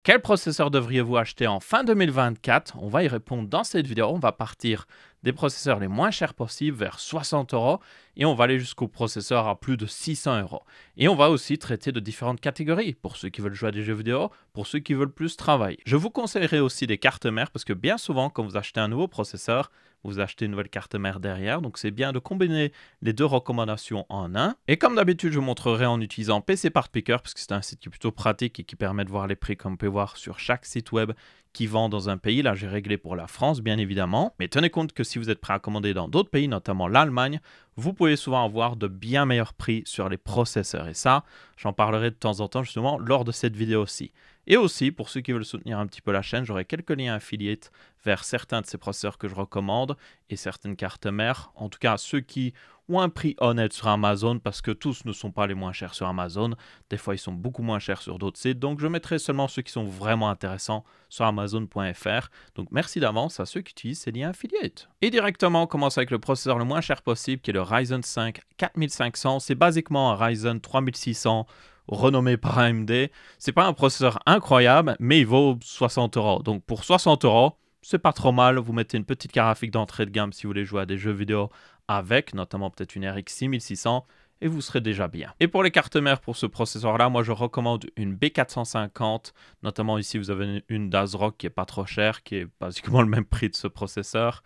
Quel processeur devriez-vous acheter en fin 2024? On va y répondre dans cette vidéo. On va partir des processeurs les moins chers possibles vers 60 euros et on va aller jusqu'aux processeurs à plus de 600 euros. Et on va aussi traiter de différentes catégories pour ceux qui veulent jouer à des jeux vidéo, pour ceux qui veulent plus travailler. Je vous conseillerais aussi des cartes mères parce que bien souvent, quand vous achetez un nouveau processeur, vous achetez une nouvelle carte mère derrière. Donc c'est bien de combiner les deux recommandations en un. Et comme d'habitude, je vous montrerai en utilisant PC Part Picker parce que c'est un site qui est plutôt pratique et qui permet de voir les prix comme vous pouvez voir sur chaque site web qui vend dans un pays. Là, j'ai réglé pour la France, bien évidemment. Mais tenez compte que si vous êtes prêt à commander dans d'autres pays, notamment l'Allemagne, vous pouvez souvent avoir de bien meilleurs prix sur les processeurs. Et ça, j'en parlerai de temps en temps justement lors de cette vidéo aussi. Et aussi, pour ceux qui veulent soutenir un petit peu la chaîne, j'aurai quelques liens affiliés vers certains de ces processeurs que je recommande et certaines cartes mères. En tout cas, ceux qui ont un prix honnête sur Amazon, parce que tous ne sont pas les moins chers sur Amazon. Des fois, ils sont beaucoup moins chers sur d'autres sites. Donc, je mettrai seulement ceux qui sont vraiment intéressants sur Amazon.fr. Donc, merci d'avance à ceux qui utilisent ces liens affiliés. Et directement, on commence avec le processeur le moins cher possible, qui est le Ryzen 5 4500. C'est basiquement un Ryzen 3600 renommé par AMD. C'est pas un processeur incroyable, mais il vaut 60 euros. Donc, pour 60 euros, c'est pas trop mal. Vous mettez une petite carte graphique d'entrée de gamme si vous voulez jouer à des jeux vidéo avec, notamment peut-être une RX 6600, et vous serez déjà bien. Et pour les cartes mères pour ce processeur-là, moi je recommande une B450, notamment ici vous avez une d'ASRock qui est pas trop chère, qui est basiquement le même prix de ce processeur.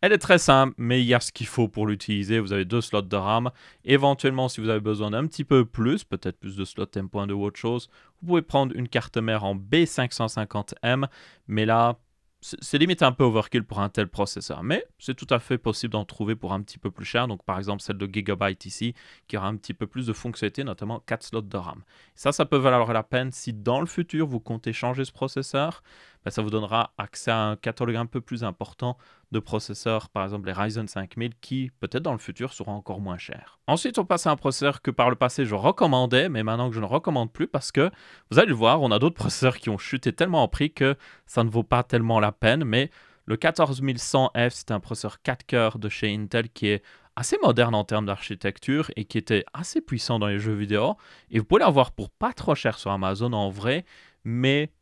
Elle est très simple, mais il y a ce qu'il faut pour l'utiliser. Vous avez 2 slots de RAM. Éventuellement, si vous avez besoin d'un petit peu plus, peut-être plus de slots M.2 ou autre chose, vous pouvez prendre une carte mère en B550M, mais là, c'est limite un peu overkill pour un tel processeur, mais c'est tout à fait possible d'en trouver pour un petit peu plus cher. Donc par exemple celle de Gigabyte ici, qui aura un petit peu plus de fonctionnalités, notamment 4 slots de RAM. Ça peut valoir la peine si dans le futur vous comptez changer ce processeur. Ben, ça vous donnera accès à un catalogue un peu plus important de processeurs, par exemple les Ryzen 5000, qui peut-être dans le futur seront encore moins chers. Ensuite, on passe à un processeur que par le passé je recommandais, mais maintenant que je ne recommande plus parce que, vous allez le voir, on a d'autres processeurs qui ont chuté tellement en prix que ça ne vaut pas tellement la peine, mais le 14100F, c'est un processeur 4 cœurs de chez Intel qui est assez moderne en termes d'architecture et qui était assez puissant dans les jeux vidéo. Et vous pouvez l'avoir pour pas trop cher sur Amazon en vrai, mais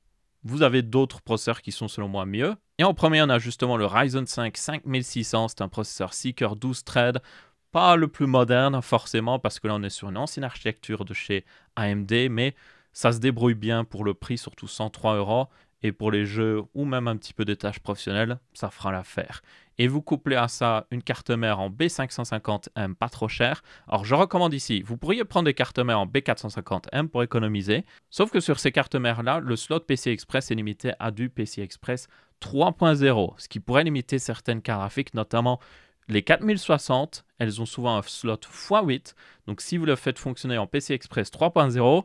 vous avez d'autres processeurs qui sont selon moi mieux. Et en premier, on a justement le Ryzen 5 5600. C'est un processeur 6 cœurs 12 threads. Pas le plus moderne forcément parce que là on est sur une ancienne architecture de chez AMD. Mais ça se débrouille bien pour le prix, surtout 103 euros. Et pour les jeux ou même un petit peu des tâches professionnelles, ça fera l'affaire. Et vous couplez à ça une carte mère en B550M pas trop chère. Alors je recommande ici, vous pourriez prendre des cartes mères en B450M pour économiser. Sauf que sur ces cartes mères là, le slot PCI Express est limité à du PCI Express 3.0. Ce qui pourrait limiter certaines cartes graphiques, notamment les 4060. Elles ont souvent un slot x8. Donc si vous le faites fonctionner en PCI Express 3.0,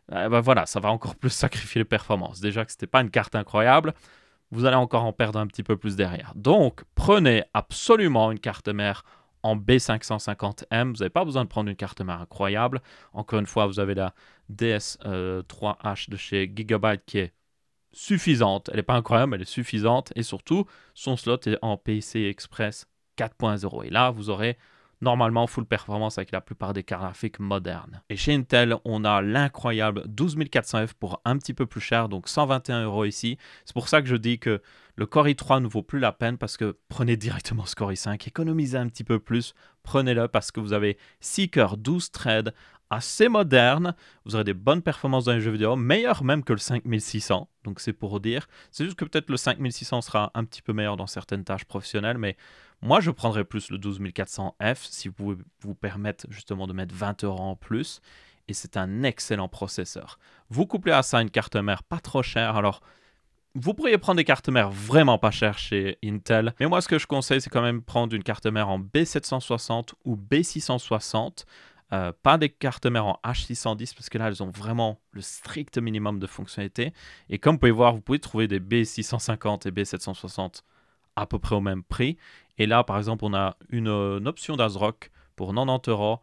ben voilà, ça va encore plus sacrifier les performances. Déjà que ce n'était pas une carte incroyable, vous allez encore en perdre un petit peu plus derrière. Donc, prenez absolument une carte mère en B550M. Vous n'avez pas besoin de prendre une carte mère incroyable. Encore une fois, vous avez la DS3H de chez Gigabyte qui est suffisante. Elle n'est pas incroyable, elle est suffisante. Et surtout, son slot est en PCI Express 4.0. Et là, vous aurez normalement full performance avec la plupart des cartes graphiques modernes. Et chez Intel, on a l'incroyable 12400F pour un petit peu plus cher, donc 121 euros ici. C'est pour ça que je dis que le Core i3 ne vaut plus la peine parce que prenez directement ce Core i5, économisez un petit peu plus, prenez-le parce que vous avez 6 cœurs 12 threads, assez moderne, vous aurez des bonnes performances dans les jeux vidéo, meilleures même que le 5600, donc c'est pour dire. C'est juste que peut-être le 5600 sera un petit peu meilleur dans certaines tâches professionnelles, mais moi je prendrais plus le 12400F si vous pouvez vous permettre justement de mettre 20 euros en plus, et c'est un excellent processeur. Vous couplez à ça une carte mère pas trop chère, alors vous pourriez prendre des cartes mères vraiment pas chères chez Intel, mais moi ce que je conseille c'est quand même prendre une carte mère en B760 ou B660, pas des cartes mères en H610 parce que là elles ont vraiment le strict minimum de fonctionnalités. Et comme vous pouvez voir, vous pouvez trouver des B650 et B760 à peu près au même prix. Et là par exemple on a une option d'ASRock pour 90 euros.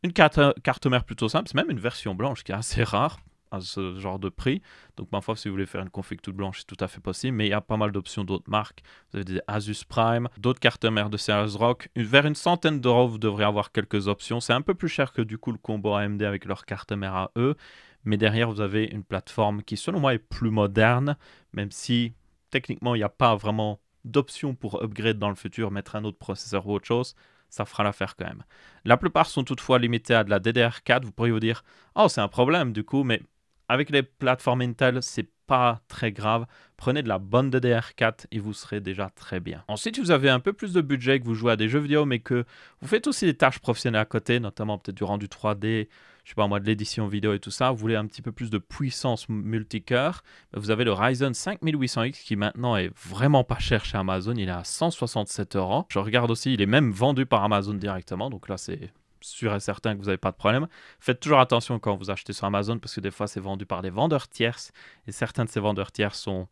Une carte mère plutôt simple, c'est même une version blanche qui est assez rare à ce genre de prix. Donc ma foi, si vous voulez faire une config toute blanche, c'est tout à fait possible. Mais il y a pas mal d'options d'autres marques. Vous avez des Asus Prime, d'autres cartes mères de chez ASRock. Vers une centaine d'euros, vous devrez avoir quelques options. C'est un peu plus cher que du coup le combo AMD avec leur carte mère à eux. mais derrière, vous avez une plateforme qui, selon moi, est plus moderne, même si techniquement, il n'y a pas vraiment d'option pour upgrade dans le futur, mettre un autre processeur ou autre chose. Ça fera l'affaire quand même. La plupart sont toutefois limités à de la DDR4. Vous pourriez vous dire, oh, c'est un problème du coup, mais avec les plateformes Intel, c'est pas très grave. Prenez de la bonne DDR4 et vous serez déjà très bien. Ensuite, vous avez un peu plus de budget, que vous jouez à des jeux vidéo, mais que vous faites aussi des tâches professionnelles à côté, notamment peut-être du rendu 3D, je sais pas moi, de l'édition vidéo et tout ça. Vous voulez un petit peu plus de puissance multicœur. Vous avez le Ryzen 5800X qui maintenant est vraiment pas cher chez Amazon. Il est à 167 €. Je regarde aussi, il est même vendu par Amazon directement. Donc là, c'est sûr et certain que vous n'avez pas de problème. Faites toujours attention quand vous achetez sur Amazon parce que des fois, c'est vendu par des vendeurs tierces. Et certains de ces vendeurs tiers sont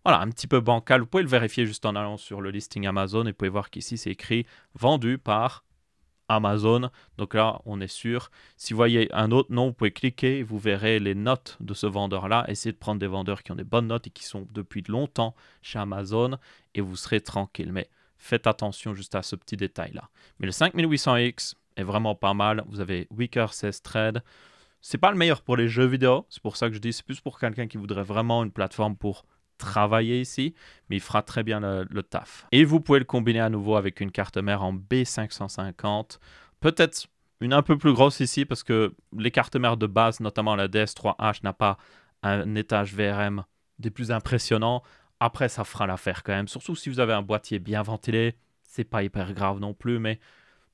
un petit peu bancal. Vous pouvez le vérifier juste en allant sur le listing Amazon et vous pouvez voir qu'ici, c'est écrit vendu par Amazon. Donc là, on est sûr. Si vous voyez un autre nom, vous pouvez cliquer et vous verrez les notes de ce vendeur-là. Essayez de prendre des vendeurs qui ont des bonnes notes et qui sont depuis longtemps chez Amazon et vous serez tranquille. Mais faites attention juste à ce petit détail-là. Mais le 5800X est vraiment pas mal. Vous avez Weaker 16 threads. C'est pas le meilleur pour les jeux vidéo. C'est pour ça que je dis c'est plus pour quelqu'un qui voudrait vraiment une plateforme pour travailler ici, mais il fera très bien le taf. Et vous pouvez le combiner à nouveau avec une carte mère en B550, peut-être une un peu plus grosse ici parce que les cartes mères de base, notamment la DS3H, n'a pas un étage VRM des plus impressionnants. Après, ça fera l'affaire quand même, surtout si vous avez un boîtier bien ventilé, c'est pas hyper grave non plus, mais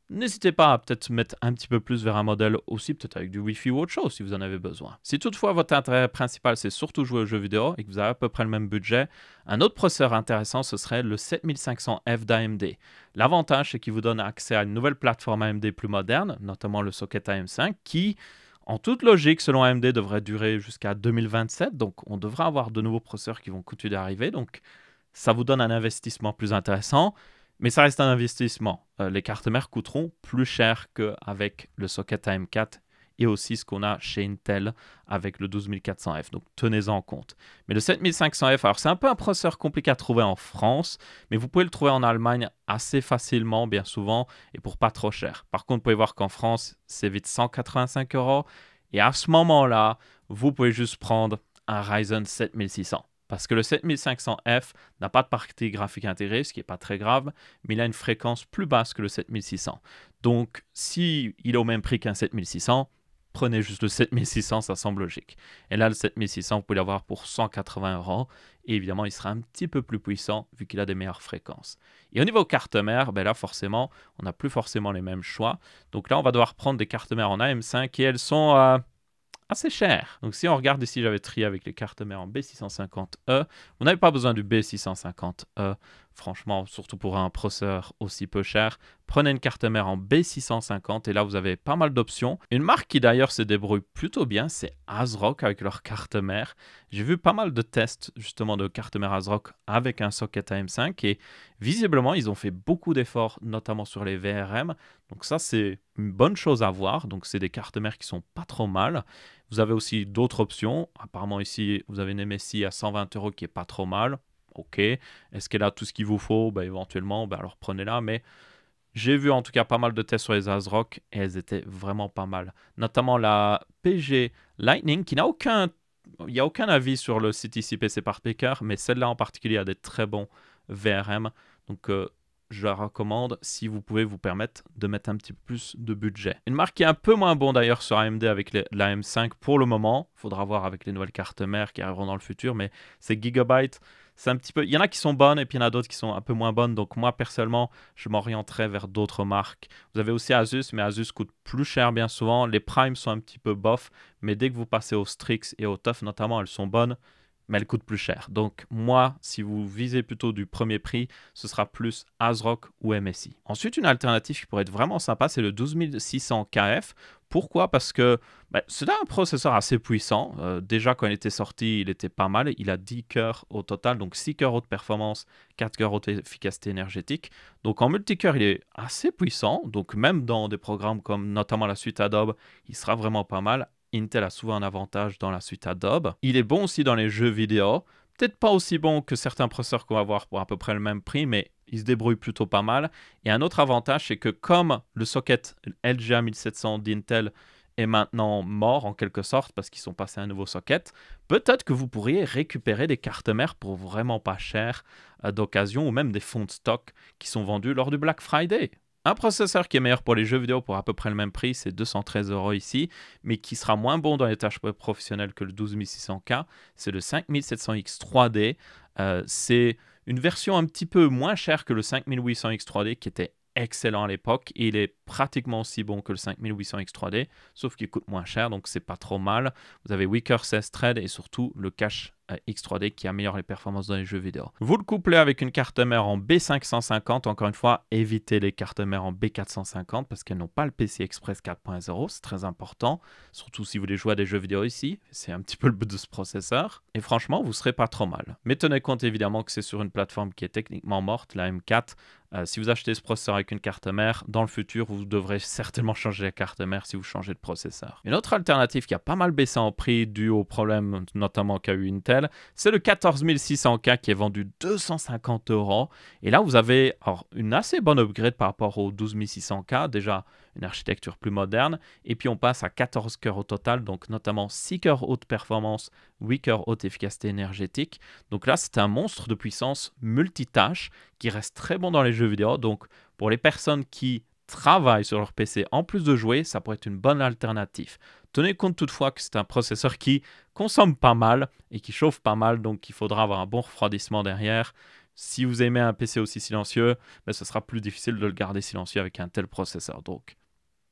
n'hésitez pas à peut-être mettre un petit peu plus vers un modèle aussi, peut-être avec du Wi-Fi ou autre chose si vous en avez besoin. Si toutefois votre intérêt principal c'est surtout jouer aux jeux vidéo et que vous avez à peu près le même budget, un autre processeur intéressant ce serait le 7500F d'AMD. L'avantage c'est qu'il vous donne accès à une nouvelle plateforme AMD plus moderne, notamment le socket AM5 qui, en toute logique, selon AMD, devrait durer jusqu'à 2027. Donc on devrait avoir de nouveaux processeurs qui vont continuer d'arriver. Donc ça vous donne un investissement plus intéressant. Mais ça reste un investissement. Les cartes mères coûteront plus cher qu'avec le socket AM4 et aussi ce qu'on a chez Intel avec le 12400F. Donc tenez-en compte. Mais le 7500F, alors c'est un peu un processeur compliqué à trouver en France, mais vous pouvez le trouver en Allemagne assez facilement, bien souvent, et pour pas trop cher. Par contre, vous pouvez voir qu'en France, c'est vite 185 €. Et à ce moment-là, vous pouvez juste prendre un Ryzen 7600. Parce que le 7500F n'a pas de partie graphique intégrée, ce qui n'est pas très grave, mais il a une fréquence plus basse que le 7600. Donc, s'il est au même prix qu'un 7600, prenez juste le 7600, ça semble logique. Et là, le 7600, vous pouvez l'avoir pour 180 €. Et évidemment, il sera un petit peu plus puissant vu qu'il a des meilleures fréquences. Et au niveau carte mère, ben là, forcément, on n'a plus forcément les mêmes choix. Donc là, on va devoir prendre des cartes mères en AM5 et elles sont assez cher. Donc si on regarde ici, j'avais trié avec les cartes mères en B650E. Vous n'avez pas besoin du B650E, franchement, surtout pour un processeur aussi peu cher. Prenez une carte mère en B650 et là, vous avez pas mal d'options. Une marque qui d'ailleurs se débrouille plutôt bien, c'est ASRock avec leur carte mère. J'ai vu pas mal de tests justement de carte mère ASRock avec un socket AM5 et visiblement, ils ont fait beaucoup d'efforts, notamment sur les VRM. Donc ça, c'est une bonne chose à voir. Donc c'est des cartes mères qui sont pas trop mal. Vous avez aussi d'autres options. Apparemment ici, vous avez une MSI à 120 € qui est pas trop mal. Ok. Est-ce qu'elle a tout ce qu'il vous faut? Éventuellement, alors prenez-la. Mais j'ai vu en tout cas pas mal de tests sur les ASRock et elles étaient vraiment pas mal. Notamment la PG Lightning qui n'a aucun... Il n'y a aucun avis sur le site ici PC par Picker, mais celle-là en particulier a des très bons VRM. Donc je la recommande si vous pouvez vous permettre de mettre un petit peu plus de budget. Une marque qui est un peu moins bon d'ailleurs sur AMD avec la M5 pour le moment. Il faudra voir avec les nouvelles cartes mères qui arriveront dans le futur, mais c'est Gigabyte. C'est un petit peu... Il y en a qui sont bonnes et puis il y en a d'autres qui sont un peu moins bonnes. Donc moi personnellement, je m'orienterais vers d'autres marques. Vous avez aussi Asus, mais Asus coûte plus cher bien souvent. Les Prime sont un petit peu bof, mais dès que vous passez au Strix et au TUF notamment, elles sont bonnes, mais elles coûtent plus cher. Donc moi, si vous visez plutôt du premier prix, ce sera plus ASRock ou MSI. Ensuite, une alternative qui pourrait être vraiment sympa, c'est le 12600KF. Pourquoi? Parce que c'est un processeur assez puissant. Déjà, quand il était sorti, il était pas mal. Il a 10 cœurs au total, donc 6 cœurs haute performance, 4 cœurs haute efficacité énergétique. Donc en multicœur, il est assez puissant. Donc même dans des programmes comme notamment la suite Adobe, il sera vraiment pas mal. Intel a souvent un avantage dans la suite Adobe. Il est bon aussi dans les jeux vidéo. Peut-être pas aussi bon que certains processeurs qu'on va voir pour à peu près le même prix, mais il se débrouille plutôt pas mal. Et un autre avantage, c'est que comme le socket LGA 1700 d'Intel est maintenant mort en quelque sorte parce qu'ils sont passés à un nouveau socket, peut-être que vous pourriez récupérer des cartes mères pour vraiment pas cher d'occasion ou même des fonds de stock qui sont vendus lors du Black Friday. Un processeur qui est meilleur pour les jeux vidéo pour à peu près le même prix, c'est 213 € ici, mais qui sera moins bon dans les tâches professionnelles que le 12600K, c'est le 5700X 3D. C'est une version un petit peu moins chère que le 5800X 3D qui était excellent à l'époque et il est pratiquement aussi bon que le 5800X 3D, sauf qu'il coûte moins cher, donc c'est pas trop mal. Vous avez Weaker 16 thread et surtout le cache X3D qui améliore les performances dans les jeux vidéo. Vous le couplez avec une carte mère en B550, encore une fois, évitez les cartes mères en B450 parce qu'elles n'ont pas le PCI Express 4.0, c'est très important, surtout si vous voulez jouer à des jeux vidéo ici, c'est un petit peu le but de ce processeur, et franchement, vous serez pas trop mal. Mais tenez compte évidemment que c'est sur une plateforme qui est techniquement morte, la M4. Si vous achetez ce processeur avec une carte mère, dans le futur, vous devrez certainement changer la carte mère si vous changez de processeur. Une autre alternative qui a pas mal baissé en prix dû aux problèmes notamment qu'a eu Intel, c'est le 14600K qui est vendu 250 €. Et là, vous avez une assez bonne upgrade par rapport au 12600K, déjà une architecture plus moderne. Et puis on passe à 14 cœurs au total, donc notamment 6 cœurs haute performance, 8 cœurs haute efficacité énergétique. Donc là, c'est un monstre de puissance multitâche qui reste très bon dans les jeux vidéo. Donc pour les personnes qui travaillent sur leur PC en plus de jouer, ça pourrait être une bonne alternative. Tenez compte toutefois que c'est un processeur qui consomme pas mal et qui chauffe pas mal, donc il faudra avoir un bon refroidissement derrière. Si vous aimez un PC aussi silencieux, ce sera plus difficile de le garder silencieux avec un tel processeur. Donc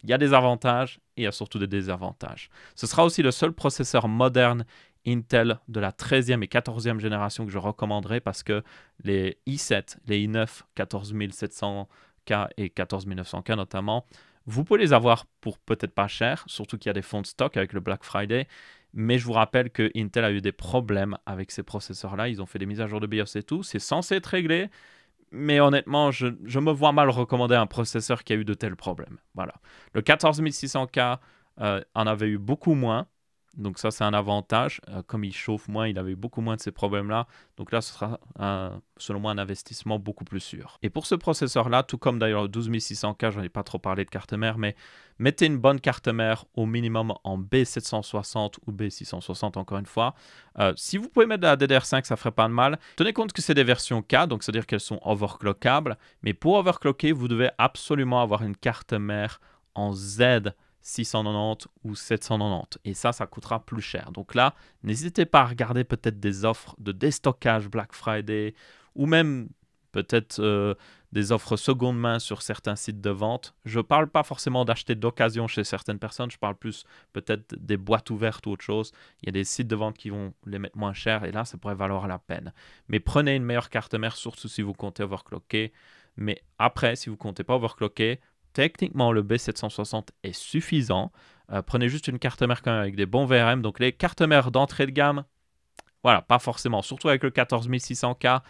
il y a des avantages et il y a surtout des désavantages. Ce sera aussi le seul processeur moderne Intel de la 13e et 14e génération que je recommanderais parce que les i7, les i9 14700K et 14900K notamment, vous pouvez les avoir pour peut-être pas cher, surtout qu'il y a des fonds de stock avec le Black Friday. Mais je vous rappelle que Intel a eu des problèmes avec ces processeurs-là. Ils ont fait des mises à jour de BIOS et tout. C'est censé être réglé. Mais honnêtement, je me vois mal recommander un processeur qui a eu de tels problèmes. Voilà. Le 14600K en avait eu beaucoup moins. Donc ça, c'est un avantage. Comme il chauffe moins, il avait eu beaucoup moins de ces problèmes-là. Donc là, ce sera, selon moi, un investissement beaucoup plus sûr. Et pour ce processeur-là, tout comme d'ailleurs le 12600K, j'en ai pas trop parlé de carte mère, mais mettez une bonne carte mère au minimum en B760 ou B660, encore une fois. Si vous pouvez mettre de la DDR5, ça ferait pas de mal. Tenez compte que c'est des versions K, donc c'est-à-dire qu'elles sont overclockables. Mais pour overclocker, vous devez absolument avoir une carte mère en Z 690 ou 790 et ça coûtera plus cher. Donc là, n'hésitez pas à regarder peut-être des offres de déstockage Black Friday ou même peut-être des offres seconde main sur certains sites de vente. Je ne parle pas forcément d'acheter d'occasion chez certaines personnes, je parle plus peut-être des boîtes ouvertes ou autre chose. Il y a des sites de vente qui vont les mettre moins cher et là, ça pourrait valoir la peine. Mais prenez une meilleure carte mère, surtout si vous comptez overclocker. Mais après, si vous ne comptez pas overclocker, techniquement, le B760 est suffisant. Prenez juste une carte mère quand même avec des bons VRM. Donc les cartes mères d'entrée de gamme, voilà, pas forcément. Surtout avec le 14600K,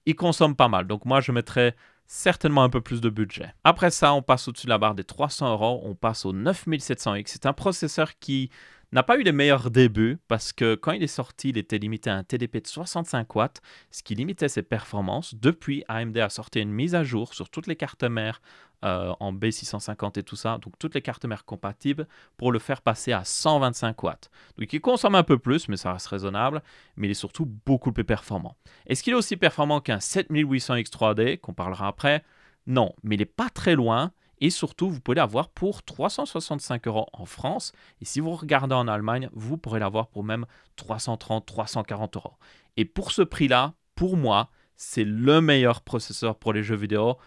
ils consomment pas mal. Donc moi, je mettrais certainement un peu plus de budget. Après ça, on passe au-dessus de la barre des 300 €. On passe au 9700X. C'est un processeur qui n'a pas eu les meilleurs débuts parce que quand il est sorti, il était limité à un TDP de 65 watts, ce qui limitait ses performances. Depuis, AMD a sorti une mise à jour sur toutes les cartes mères en B650 et tout ça, donc toutes les cartes mères compatibles pour le faire passer à 125 watts. Donc il consomme un peu plus, mais ça reste raisonnable, mais il est surtout beaucoup plus performant. Est-ce qu'il est aussi performant qu'un 7800X 3D, qu'on parlera après? Non, mais il n'est pas très loin. Et surtout, vous pouvez l'avoir pour 365 € en France. Et si vous regardez en Allemagne, vous pourrez l'avoir pour même 330, 340 €. Et pour ce prix-là, pour moi, c'est le meilleur processeur pour les jeux vidéo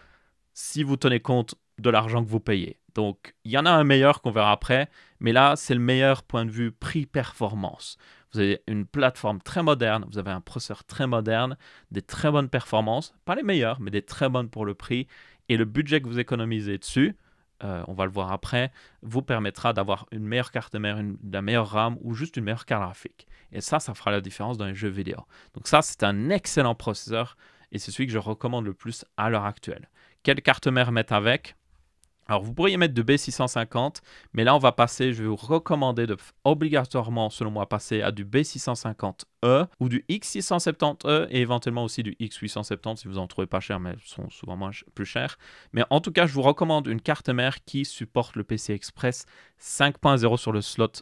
si vous tenez compte de l'argent que vous payez. Donc, il y en a un meilleur qu'on verra après. Mais là, c'est le meilleur point de vue prix-performance. Vous avez une plateforme très moderne, vous avez un processeur très moderne, des très bonnes performances. Pas les meilleures, mais des très bonnes pour le prix. Et le budget que vous économisez dessus, on va le voir après, vous permettra d'avoir une meilleure carte mère, la meilleure RAM ou juste une meilleure carte graphique. Et ça fera la différence dans les jeux vidéo. Donc ça, c'est un excellent processeur et c'est celui que je recommande le plus à l'heure actuelle. Quelle carte mère mettre avec? Alors, vous pourriez mettre du B650, mais là, on va passer, je vais vous recommander de obligatoirement, selon moi, passer à du B650E ou du X670E et éventuellement aussi du X870 si vous en trouvez pas cher, mais elles sont souvent plus chères. Mais en tout cas, je vous recommande une carte mère qui supporte le PCI Express 5.0 sur le slot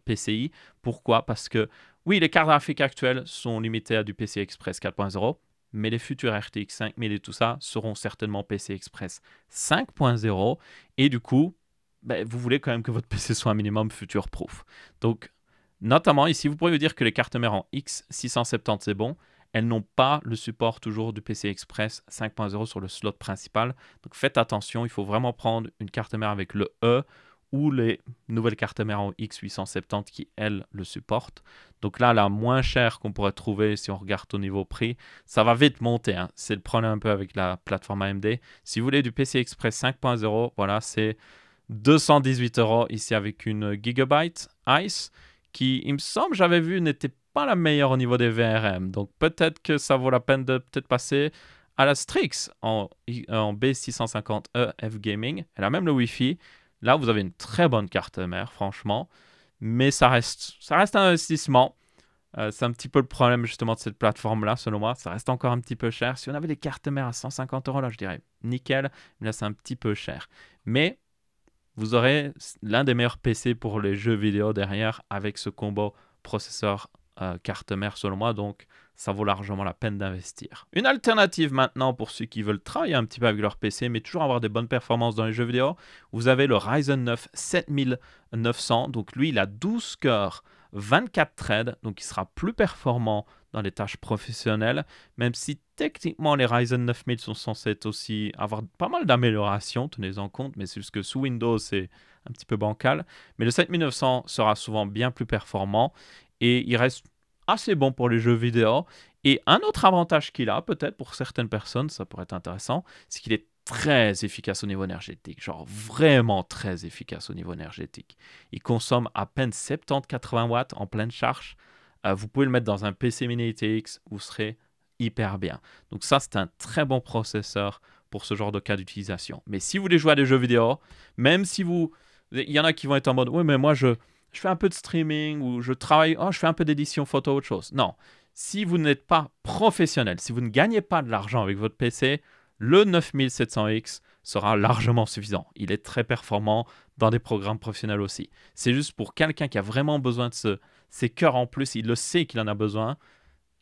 PCI. Pourquoi? Parce que, oui, les cartes graphiques actuelles sont limitées à du PCI Express 4.0. Mais les futurs RTX 5000 et tout ça seront certainement PCI Express 5.0. Et du coup, vous voulez quand même que votre PC soit un minimum future-proof. Donc, notamment ici, vous pourriez vous dire que les cartes mères en X670, c'est bon. Elles n'ont pas le support toujours du PCI Express 5.0 sur le slot principal. Donc, faites attention, il faut vraiment prendre une carte mère avec le E ou les nouvelles cartes mères en X870 qui, elles, le supportent. Donc là, la moins chère qu'on pourrait trouver si on regarde au niveau prix, ça va vite monter. Hein. C'est le problème un peu avec la plateforme AMD. Si vous voulez du PCI Express 5.0, voilà, c'est 218 € ici avec une Gigabyte Ice qui, il me semble, j'avais vu, n'était pas la meilleure au niveau des VRM. Donc peut-être que ça vaut la peine de peut-être passer à la Strix en B650E F Gaming. Elle a même le Wi-Fi. Là, vous avez une très bonne carte mère, franchement. Mais ça reste un investissement. C'est un petit peu le problème justement de cette plateforme-là, selon moi. Ça reste encore un petit peu cher. Si on avait des cartes mères à 150 €, là, je dirais nickel. Mais là, c'est un petit peu cher. Mais vous aurez l'un des meilleurs PC pour les jeux vidéo derrière avec ce combo processeur carte mère, selon moi. Donc, ça vaut largement la peine d'investir. Une alternative maintenant pour ceux qui veulent travailler un petit peu avec leur PC, mais toujours avoir des bonnes performances dans les jeux vidéo, vous avez le Ryzen 9 7900. Donc lui, il a 12 cœurs, 24 threads, donc il sera plus performant dans les tâches professionnelles, même si techniquement les Ryzen 9000 sont censés aussi avoir pas mal d'améliorations, tenez-en compte, mais c'est juste que sous Windows, c'est un petit peu bancal. Mais le 7900 sera souvent bien plus performant et il reste assez bon pour les jeux vidéo. Et un autre avantage qu'il a, peut-être pour certaines personnes, ça pourrait être intéressant, c'est qu'il est très efficace au niveau énergétique, genre vraiment très efficace au niveau énergétique. Il consomme à peine 70-80 watts en pleine charge. Vous pouvez le mettre dans un PC mini ITX, vous serez hyper bien. Donc ça, c'est un très bon processeur pour ce genre de cas d'utilisation. Mais si vous voulez jouer à des jeux vidéo, même si vous... Il y en a qui vont être en mode, oui, mais moi, je fais un peu de streaming ou je travaille, je fais un peu d'édition photo, autre chose. Non, si vous n'êtes pas professionnel, si vous ne gagnez pas de l'argent avec votre PC, le 9700X sera largement suffisant. Il est très performant dans des programmes professionnels aussi. C'est juste pour quelqu'un qui a vraiment besoin de ces cœurs en plus, il le sait qu'il en a besoin,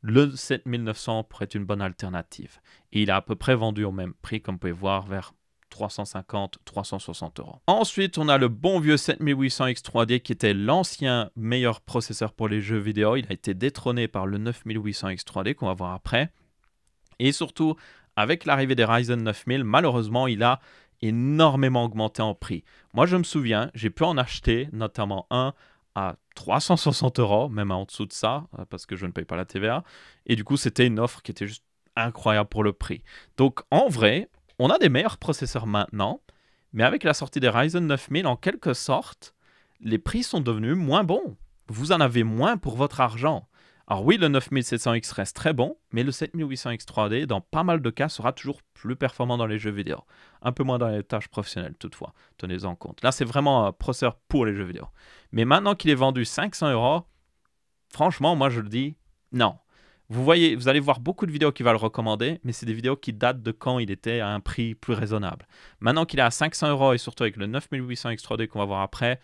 le 7900 pourrait être une bonne alternative. Et il est à peu près vendu au même prix, comme vous pouvez voir, vers 350-360 €. Ensuite, on a le bon vieux 7800X 3D qui était l'ancien meilleur processeur pour les jeux vidéo. Il a été détrôné par le 9800X 3D qu'on va voir après. Et surtout, avec l'arrivée des Ryzen 9000, malheureusement, il a énormément augmenté en prix. Moi, je me souviens, j'ai pu en acheter notamment un à 360 €, même en dessous de ça, parce que je ne paye pas la TVA. Et du coup, c'était une offre qui était juste incroyable pour le prix. Donc, en vrai, on a des meilleurs processeurs maintenant, mais avec la sortie des Ryzen 9000, en quelque sorte, les prix sont devenus moins bons. Vous en avez moins pour votre argent. Alors oui, le 9700X reste très bon, mais le 7800X 3D, dans pas mal de cas, sera toujours plus performant dans les jeux vidéo. Un peu moins dans les tâches professionnelles, toutefois. Tenez-en compte. Là, c'est vraiment un processeur pour les jeux vidéo. Mais maintenant qu'il est vendu 500 €, franchement, moi, je le dis, non. Vous allez voir beaucoup de vidéos qui vont le recommander, mais c'est des vidéos qui datent de quand il était à un prix plus raisonnable. Maintenant qu'il est à 500 € et surtout avec le 9800X 3D qu'on va voir après,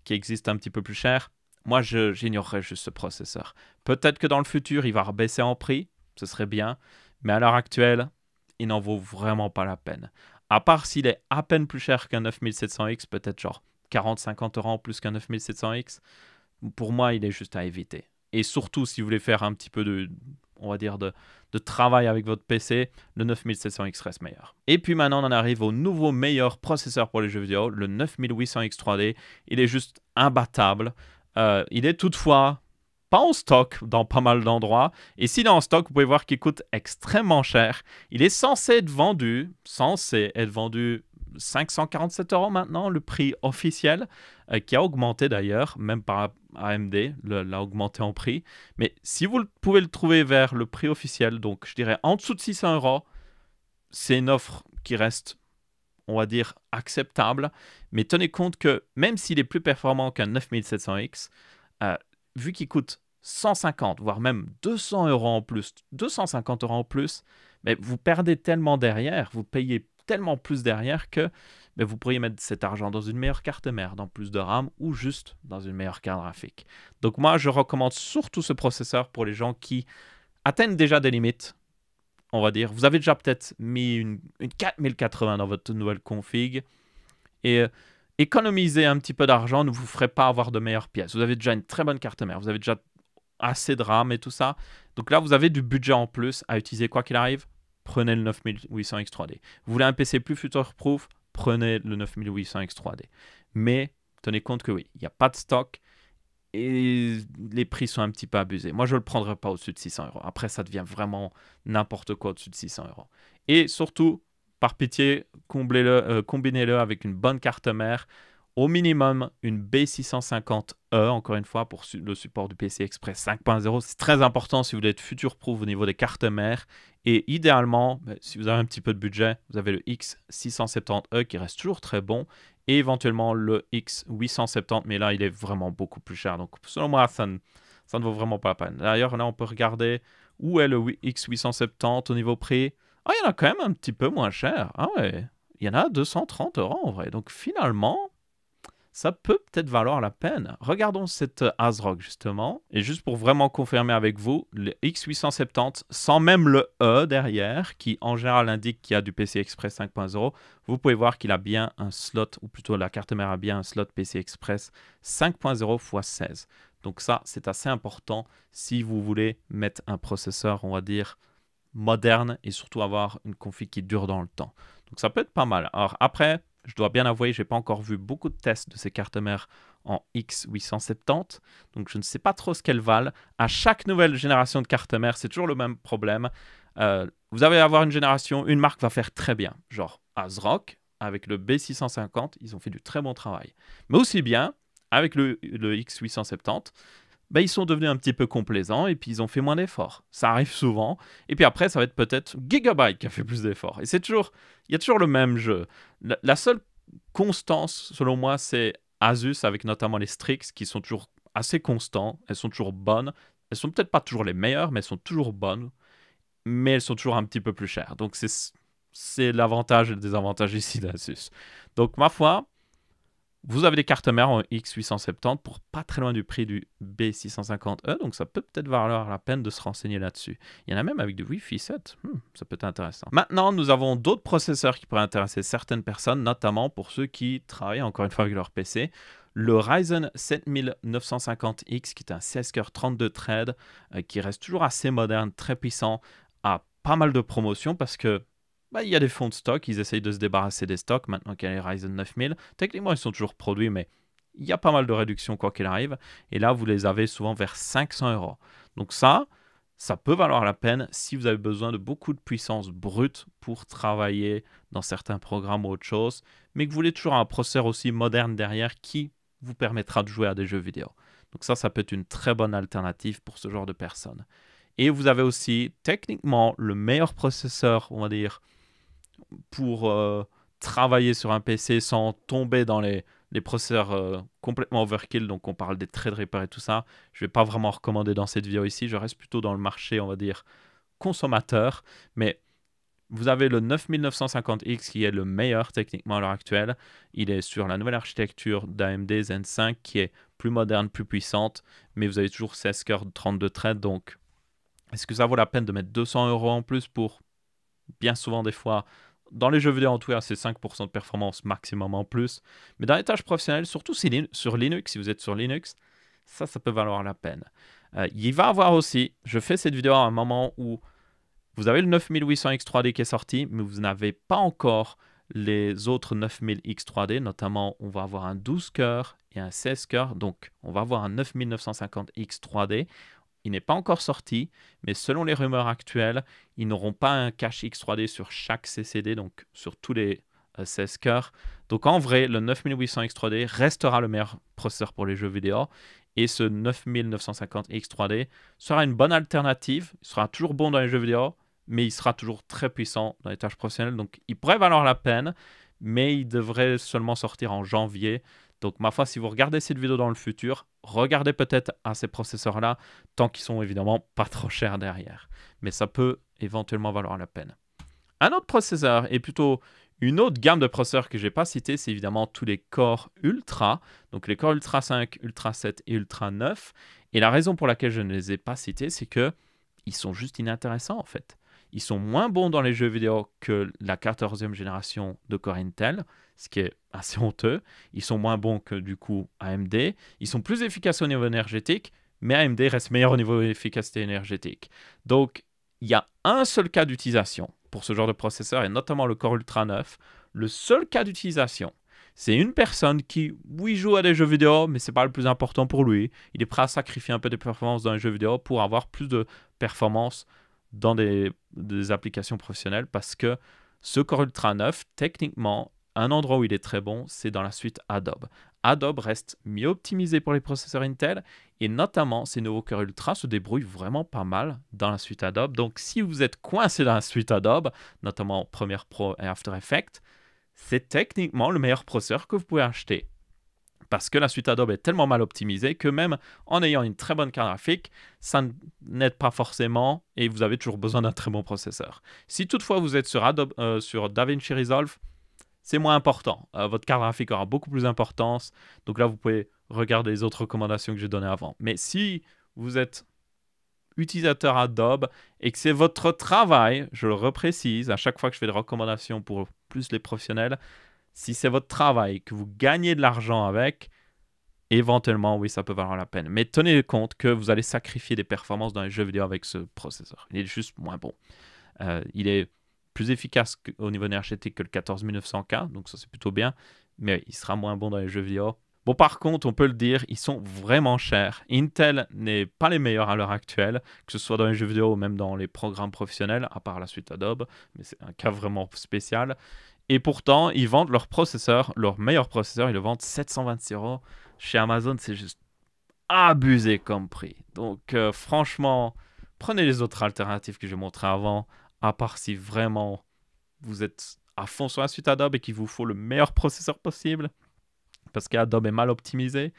qui existe un petit peu plus cher, moi, j'ignorerais juste ce processeur. Peut-être que dans le futur, il va rebaisser en prix, ce serait bien, mais à l'heure actuelle, il n'en vaut vraiment pas la peine. À part s'il est à peine plus cher qu'un 9700X, peut-être genre 40-50 € en plus qu'un 9700X, pour moi, il est juste à éviter. Et surtout, si vous voulez faire un petit peu de travail avec votre PC, le 9700X reste meilleur. Et puis maintenant, on en arrive au nouveau meilleur processeur pour les jeux vidéo, le 9800X 3D. Il est juste imbattable. Il est toutefois pas en stock dans pas mal d'endroits. Et s'il est en stock, vous pouvez voir qu'il coûte extrêmement cher. Il est censé être vendu 547 € maintenant, le prix officiel, qui a augmenté d'ailleurs, même par AMD, l'a augmenté en prix. Mais si vous pouvez le trouver vers le prix officiel, donc je dirais en dessous de 600 €, c'est une offre qui reste, on va dire, acceptable. Mais tenez compte que même s'il est plus performant qu'un 9700X, vu qu'il coûte 150, voire même 200 euros en plus, 250 euros en plus, mais vous perdez tellement derrière, vous payez tellement plus derrière que vous pourriez mettre cet argent dans une meilleure carte mère, dans plus de RAM ou juste dans une meilleure carte graphique. Donc moi, je recommande surtout ce processeur pour les gens qui atteignent déjà des limites, on va dire. Vous avez déjà peut-être mis une 4080 dans votre nouvelle config et économiser un petit peu d'argent ne vous ferait pas avoir de meilleures pièces. Vous avez déjà une très bonne carte mère, vous avez déjà assez de RAM et tout ça. Donc là, vous avez du budget en plus à utiliser quoi qu'il arrive. Prenez le 9800X 3D. Vous voulez un PC plus future-proof, prenez le 9800X 3D. Mais tenez compte que oui, il n'y a pas de stock et les prix sont un petit peu abusés. Moi, je ne le prendrais pas au-dessus de 600 euros. Après, ça devient vraiment n'importe quoi au-dessus de 600 euros. Et surtout, par pitié, combinez-le avec une bonne carte mère. Au minimum, une B650E, encore une fois, pour le support du PCI Express 5.0. C'est très important si vous voulez être future-proof au niveau des cartes mères. Et idéalement, si vous avez un petit peu de budget, vous avez le X670E qui reste toujours très bon. Et éventuellement le X870, mais là, il est vraiment beaucoup plus cher. Donc, selon moi, ça ne vaut vraiment pas la peine. D'ailleurs, là, on peut regarder où est le X870 au niveau prix. Ah, il y en a quand même un petit peu moins cher. Ah ouais, il y en a 230 euros en vrai. Donc, finalement, ça peut peut-être valoir la peine. Regardons cette ASRock justement. Et juste pour vraiment confirmer avec vous, le X870, sans même le E derrière, qui en général indique qu'il y a du PCI Express 5.0, vous pouvez voir qu'il a bien un slot, ou plutôt la carte mère a bien un slot PCI Express 5.0 x 16. Donc ça, c'est assez important si vous voulez mettre un processeur, on va dire, moderne et surtout avoir une config qui dure dans le temps. Donc ça peut être pas mal. Alors après, je dois bien avouer, je n'ai pas encore vu beaucoup de tests de ces cartes mères en X870, donc je ne sais pas trop ce qu'elles valent. À chaque nouvelle génération de cartes mères, c'est toujours le même problème. Vous allez avoir une génération, une marque va faire très bien, genre ASRock, avec le B650, ils ont fait du très bon travail. Mais aussi bien, avec le X870, ils sont devenus un petit peu complaisants et puis ils ont fait moins d'efforts. Ça arrive souvent. Et puis après, ça va être peut-être Gigabyte qui a fait plus d'efforts. Et il y a toujours le même jeu. La seule constance, selon moi, c'est Asus avec notamment les Strix qui sont toujours assez constants. Elles sont toujours bonnes. Elles sont peut-être pas toujours les meilleures, mais elles sont toujours bonnes. Mais elles sont toujours un petit peu plus chères. Donc c'est l'avantage et le désavantage ici d'Asus. Donc ma foi, vous avez des cartes mères en X870 pour pas très loin du prix du B650E, donc ça peut peut-être valoir la peine de se renseigner là-dessus. Il y en a même avec du Wi-Fi 7, ça peut être intéressant. Maintenant, nous avons d'autres processeurs qui pourraient intéresser certaines personnes, notamment pour ceux qui travaillent encore une fois avec leur PC. Le Ryzen 7950X, qui est un 16 cœurs 32 threads, qui reste toujours assez moderne, très puissant, a pas mal de promotions parce que il y a des fonds de stock, ils essayent de se débarrasser des stocks maintenant qu'il y a les Ryzen 9000. Techniquement, ils sont toujours produits, mais il y a pas mal de réductions quoi qu'il arrive. Et là, vous les avez souvent vers 500 euros. Donc ça peut valoir la peine si vous avez besoin de beaucoup de puissance brute pour travailler dans certains programmes ou autre chose, mais que vous voulez toujours un processeur aussi moderne derrière qui vous permettra de jouer à des jeux vidéo. Donc ça peut être une très bonne alternative pour ce genre de personnes. Et vous avez aussi techniquement le meilleur processeur, on va dire, pour travailler sur un PC sans tomber dans les processeurs complètement overkill. Donc on parle des Threadripper et tout ça. Je ne vais pas vraiment recommander dans cette vidéo ici. Je reste plutôt dans le marché, on va dire, consommateur. Mais vous avez le 9950X qui est le meilleur techniquement à l'heure actuelle. Il est sur la nouvelle architecture d'AMD Zen 5 qui est plus moderne, plus puissante. Mais vous avez toujours 16 cœurs de 32 threads. Donc est-ce que ça vaut la peine de mettre 200 euros en plus pour, bien souvent des fois, dans les jeux vidéo en tout cas, c'est 5% de performance maximum en plus. Mais dans les tâches professionnelles, surtout sur Linux, si vous êtes sur Linux, ça peut valoir la peine. Il va y avoir aussi, je fais cette vidéo à un moment où vous avez le 9800X 3D qui est sorti, mais vous n'avez pas encore les autres 9000X 3D. Notamment, on va avoir un 12 cœurs et un 16 cœurs. Donc, on va avoir un 9950X 3D. Il n'est pas encore sorti, mais selon les rumeurs actuelles, ils n'auront pas un cache X3D sur chaque CCD, donc sur tous les 16 cœurs. Donc en vrai, le 9800 X3D restera le meilleur processeur pour les jeux vidéo. Et ce 9950 X3D sera une bonne alternative. Il sera toujours bon dans les jeux vidéo, mais il sera toujours très puissant dans les tâches professionnelles. Donc il pourrait valoir la peine. mais il devrait seulement sortir en janvier. Donc, ma foi, si vous regardez cette vidéo dans le futur, regardez peut-être à ces processeurs-là, tant qu'ils sont évidemment pas trop chers derrière. Mais ça peut éventuellement valoir la peine. Un autre processeur, et plutôt une autre gamme de processeurs que je n'ai pas cité, c'est évidemment tous les Core Ultra. Donc, les Core Ultra 5, Ultra 7 et Ultra 9. Et la raison pour laquelle je ne les ai pas cités, c'est que ils sont juste inintéressants en fait. Ils sont moins bons dans les jeux vidéo que la 14e génération de Core Intel, ce qui est assez honteux. Ils sont moins bons que du coup AMD. Ils sont plus efficaces au niveau énergétique, mais AMD reste meilleur au niveau efficacité énergétique. Donc, il y a un seul cas d'utilisation pour ce genre de processeur, et notamment le Core Ultra 9. Le seul cas d'utilisation, c'est une personne qui, oui, joue à des jeux vidéo, mais ce n'est pas le plus important pour lui. Il est prêt à sacrifier un peu de performance dans les jeux vidéo pour avoir plus de performance dans des applications professionnelles, parce que ce Core Ultra 9, techniquement, un endroit où il est très bon, c'est dans la suite Adobe. Adobe reste mieux optimisé pour les processeurs Intel, et notamment ces nouveaux Core Ultra se débrouillent vraiment pas mal dans la suite Adobe. Donc si vous êtes coincé dans la suite Adobe, notamment Premiere Pro et After Effects, c'est techniquement le meilleur processeur que vous pouvez acheter. Parce que la suite Adobe est tellement mal optimisée que même en ayant une très bonne carte graphique, ça n'aide pas forcément et vous avez toujours besoin d'un très bon processeur. Si toutefois vous êtes sur DaVinci Resolve, c'est moins important. Votre carte graphique aura beaucoup plus d'importance. Donc là, vous pouvez regarder les autres recommandations que j'ai données avant. Mais si vous êtes utilisateur Adobe et que c'est votre travail, je le reprécise, à chaque fois que je fais des recommandations pour plus les professionnels, si c'est votre travail, que vous gagnez de l'argent avec, éventuellement, oui, ça peut valoir la peine. Mais tenez compte que vous allez sacrifier des performances dans les jeux vidéo avec ce processeur. Il est juste moins bon. Il est plus efficace au niveau énergétique que le 14900K, donc ça c'est plutôt bien, mais il sera moins bon dans les jeux vidéo. Bon, par contre, on peut le dire, ils sont vraiment chers. Intel n'est pas les meilleurs à l'heure actuelle, que ce soit dans les jeux vidéo ou même dans les programmes professionnels, à part la suite Adobe, mais c'est un cas vraiment spécial. Et pourtant, ils vendent leur processeur, leur meilleur processeur, ils le vendent 726 €. Chez Amazon, c'est juste abusé comme prix. Donc, franchement, prenez les autres alternatives que j'ai montrées avant, à part si vraiment vous êtes à fond sur la suite Adobe et qu'il vous faut le meilleur processeur possible, parce qu'Adobe est mal optimisé,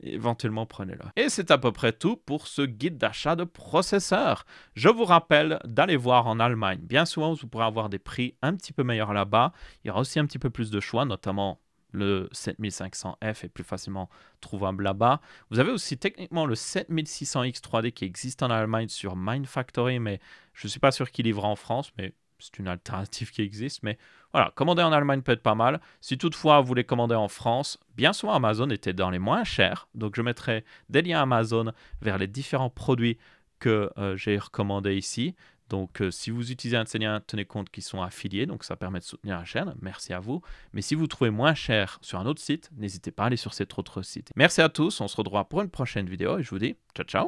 éventuellement prenez-le. Et c'est à peu près tout pour ce guide d'achat de processeurs. Je vous rappelle d'aller voir en Allemagne. Bien souvent, vous pourrez avoir des prix un petit peu meilleurs là-bas. Il y aura aussi un petit peu plus de choix, notamment le 7500F est plus facilement trouvable là-bas. Vous avez aussi techniquement le 7600X 3D qui existe en Allemagne sur Mindfactory, mais je ne suis pas sûr qu'il livre en France, mais c'est une alternative qui existe. Mais voilà, commander en Allemagne peut être pas mal. Si toutefois vous voulez commander en France, bien souvent Amazon était dans les moins chers. Donc je mettrai des liens Amazon vers les différents produits que j'ai recommandés ici. Donc, si vous utilisez un de ces liens, tenez compte qu'ils sont affiliés, donc ça permet de soutenir la chaîne. Merci à vous. Mais si vous trouvez moins cher sur un autre site, n'hésitez pas à aller sur cet autre site. Merci à tous, on se retrouvera pour une prochaine vidéo et je vous dis ciao ciao.